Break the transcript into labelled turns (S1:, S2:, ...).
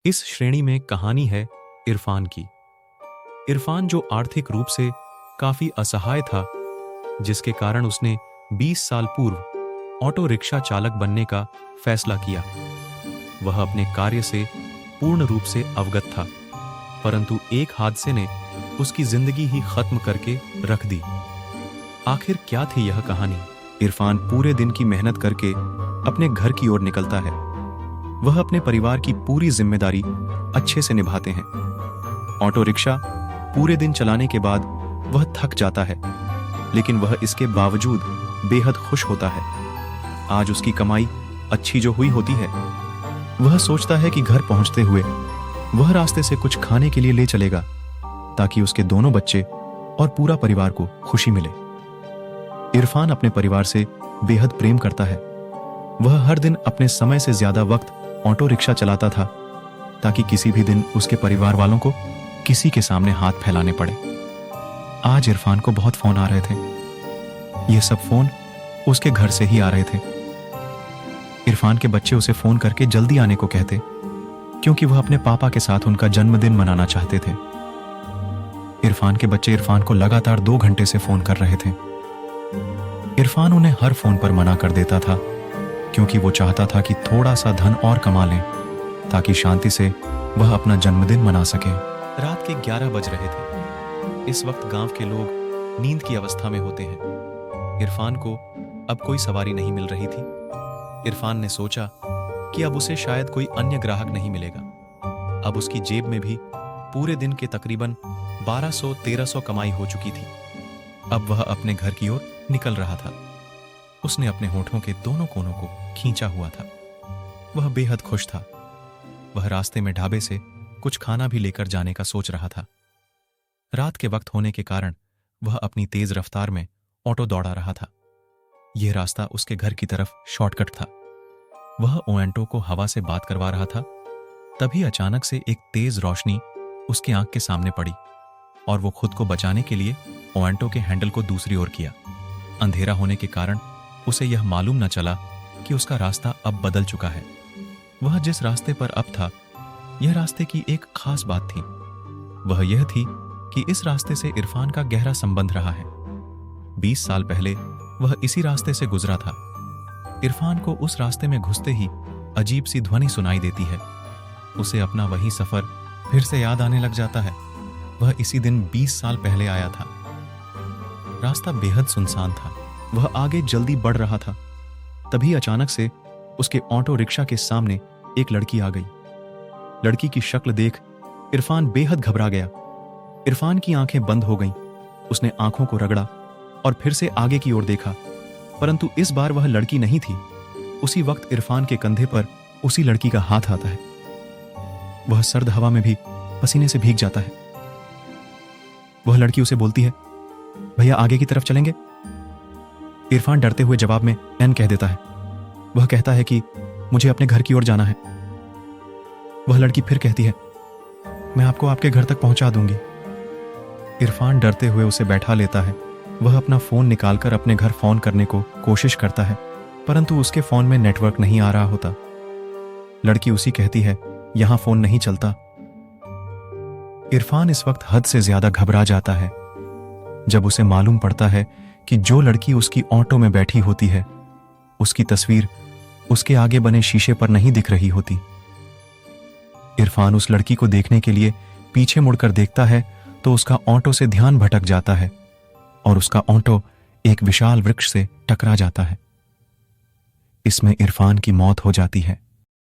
S1: इस श्रेणी में कहानी है इरफान की। इरफान जो आर्थिक रूप से काफी असहाय था, जिसके कारण उसने 20 साल पूर्व ऑटो रिक्शा चालक बनने का फैसला किया। वह अपने कार्य से पूर्ण रूप से अवगत था, परंतु एक हादसे ने उसकी जिंदगी ही खत्म करके रख दी। आखिर क्या थी यह कहानी? इरफान पूरे दिन की मेहनत करके अपने घर की ओर निकलता है। वह अपने परिवार की पूरी जिम्मेदारी अच्छे से निभाते हैं। ऑटो रिक्शा पूरे दिन चलाने के बाद वह थक जाता है, लेकिन वह इसके बावजूद बेहद खुश होता है। आज उसकी कमाई अच्छी जो हुई होती है, वह सोचता है कि घर पहुंचते हुए वह रास्ते से कुछ खाने के लिए ले चलेगा, ताकि उसके दोनों बच्चे और पूरा परिवार को खुशी मिले। इरफान अपने परिवार से बेहद प्रेम करता है। वह हर दिन अपने समय से ज्यादा वक्त ऑटो रिक्शा चलाता था, ताकि किसी भी दिन उसके परिवार वालों को किसी के सामने हाथ फैलाने पड़े। आज इरफान को बहुत फोन आ रहे थे। ये सब फोन उसके घर से ही आ रहे थे। इरफान के बच्चे उसे फोन करके जल्दी आने को कहते, क्योंकि वह अपने पापा के साथ उनका जन्मदिन मनाना चाहते थे। इरफान के बच्चे इरफान को लगातार 2 घंटे से फोन कर रहे थे। इरफान उन्हें हर फोन पर मना कर देता था, क्योंकि वो चाहता था कि थोड़ा सा धन और कमा लें, ताकि शांति से वह अपना जन्मदिन मना सके। रात के 11 बज रहे थे। इस वक्त गांव के लोग नींद की अवस्था में होते हैं। इरफान को अब कोई सवारी नहीं मिल रही थी। इरफान ने सोचा कि अब उसे शायद कोई अन्य ग्राहक नहीं मिलेगा। अब उसकी जेब में भी पूरे दिन के तकरीबन 1200-1300 कमाई हो चुकी थी। अब वह अपने घर की ओर निकल रहा था। उसने अपने होठों के दोनों कोनों को खींचा हुआ था। वह बेहद खुश था। वह रास्ते में ढाबे से कुछ खाना भी लेकर जाने का सोच रहा था। रात के वक्त होने के कारण वह अपनी तेज रफ्तार में ऑटो दौड़ा रहा था। यह रास्ता उसके घर की तरफ शॉर्टकट था। वह ओएंटो को हवा से बात करवा रहा था। तभी अचानक से एक तेज रोशनी उसकी आंख के सामने पड़ी और वो खुद को बचाने के लिए ओएंटो के हैंडल को दूसरी ओर किया। अंधेरा होने के कारण उसे यह मालूम न चला कि उसका रास्ता अब बदल चुका है। वह जिस रास्ते पर अब था, यह रास्ते की एक खास बात थी। वह यह थी कि इस रास्ते से इरफान का गहरा संबंध रहा है। 20 साल पहले वह इसी रास्ते से गुजरा था। इरफान को उस रास्ते में घुसते ही अजीब सी ध्वनि सुनाई देती है। उसे अपना वही सफर फिर से याद आने लग जाता है। वह इसी दिन 20 साल पहले आया था। रास्ता बेहद सुनसान था। वह आगे जल्दी बढ़ रहा था। तभी अचानक से उसके ऑटो रिक्शा के सामने एक लड़की आ गई। लड़की की शक्ल देख इरफान बेहद घबरा गया। इरफान की आंखें बंद हो गईं। उसने आंखों को रगड़ा और फिर से आगे की ओर देखा, परंतु इस बार वह लड़की नहीं थी। उसी वक्त इरफान के कंधे पर उसी लड़की का हाथ आता है। वह सर्द हवा में भी पसीने से भीग जाता है। वह लड़की उसे बोलती है, भैया आगे की तरफ चलेंगे? इरफान डरते हुए जवाब में एन कह देता है। वह कहता है कि मुझे अपने घर की ओर जाना है। वह लड़की फिर कहती है, मैं आपको आपके घर तक पहुंचा दूंगी। इरफान डरते हुए उसे बैठा लेता है। वह अपना फोन निकालकर अपने घर फोन करने को कोशिश करता है, परंतु उसके फोन में नेटवर्क नहीं आ रहा होता। लड़की उसी कहती है, यहां फोन नहीं चलता। इरफान इस वक्त हद से ज्यादा घबरा जाता है जब उसे मालूम पड़ता है कि जो लड़की उसकी ऑटो में बैठी होती है, उसकी तस्वीर उसके आगे बने शीशे पर नहीं दिख रही होती। इरफान उस लड़की को देखने के लिए पीछे मुड़कर देखता है तो उसका ऑटो से ध्यान भटक जाता है और उसका ऑटो एक विशाल वृक्ष से टकरा जाता है। इसमें इरफान की मौत हो जाती है।